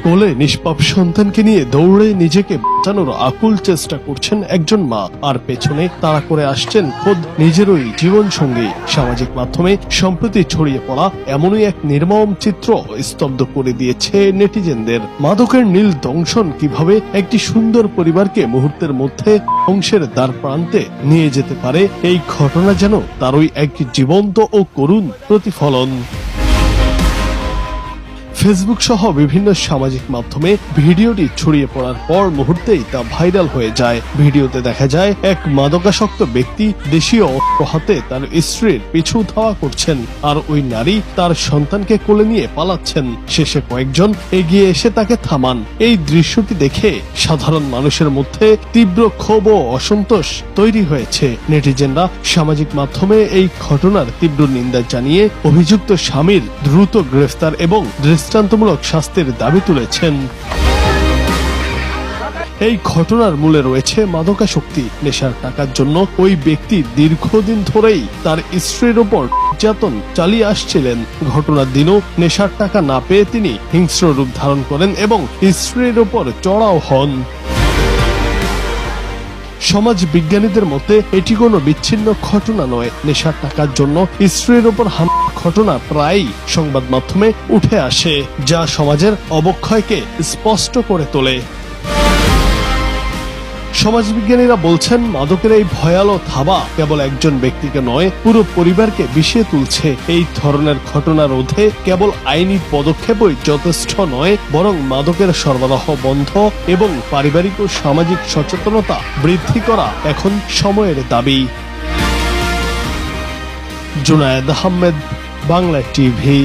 কোলে নিষ্পাপ সন্তানকে নিয়ে দৌড়ে নিজেকে বাঁচানোর আকুল চেষ্টা করছেন একজন মা, আর পেছনে তাড়া করে আসছেন খোদ নিজেরই জীবন সঙ্গী। সামাজিক মাধ্যমে সম্প্রতি ছড়িয়ে পড়া এমনই এক নির্মম চিত্র স্তব্ধ করে দিয়েছে নেটিজেনদের। মাদকের নীল দংশন কিভাবে একটি সুন্দর পরিবারকে মুহূর্তের মধ্যে ধ্বংসের দ্বার প্রান্তে নিয়ে যেতে পারে, এই ঘটনা যেন তারই এক জীবন্ত ও করুণ প্রতিফলন। ফেসবুক সহ বিভিন্ন সামাজিক মাধ্যমে ভিডিওটি ছড়িয়ে পড়ার পর মুহূর্তেই তা ভাইরাল হয়ে যায়। ভিডিওতে দেখা যায় এক মাদকাসক্ত ব্যক্তি দেশীয় অস্ত্র হাতে তার স্ত্রীর পিছু ধাওয়া করছেন, আর ওই নারী তার সন্তানকে কোলে নিয়ে পালাচ্ছেন। শেষে কয়েকজন এগিয়ে এসে তাকে থামান। এই দৃশ্যটি দেখে সাধারণ মানুষের মধ্যে তীব্র ক্ষোভ ও অসন্তোষ তৈরি হয়েছে। নেটিজেনরা সামাজিক মাধ্যমে এই ঘটনার তীব্র নিন্দা জানিয়ে অভিযুক্ত স্বামীর দ্রুত গ্রেফতার এবং দৃষ্টান্তমূলক শাস্তির দাবি তুলেছেন। এই ঘটনার মূলে রয়েছে মাদকাসক্তি। নেশার টাকার জন্য ওই ব্যক্তি দীর্ঘদিন ধরেই তার স্ত্রীর ওপর নির্যাতন চালিয়ে আসছিলেন। ঘটনার দিনও নেশার টাকা না পেয়ে তিনি হিংস্র রূপ ধারণ করেন এবং স্ত্রীর ওপর চড়াও হন। সমাজ বিজ্ঞানীদের মতে এটি কোনো বিচ্ছিন্ন ঘটনা নয়। নেশার টাকার জন্য স্ত্রীর ওপর হামলার ঘটনা প্রায়ই সংবাদ মাধ্যমে উঠে আসে, যা সমাজের অবক্ষয়কে স্পষ্ট করে তোলে। সমাজবিজ্ঞানীরা বলছেন, মাদকের এই ভয়ালো থাবা কেবল একজন ব্যক্তিকে নয়, পুরো পরিবারকে বিষিয়ে তুলছে। এই ধরনের ঘটনা রোধে কেবল আইনি পদক্ষেপই যথেষ্ট নয়, বরং মাদকের সরবরাহ বন্ধ এবং পারিবারিক ও সামাজিক সচেতনতা বৃদ্ধি করা এখন সময়ের দাবি। জুনায়েদ আহমেদ, বাংলা টিভি।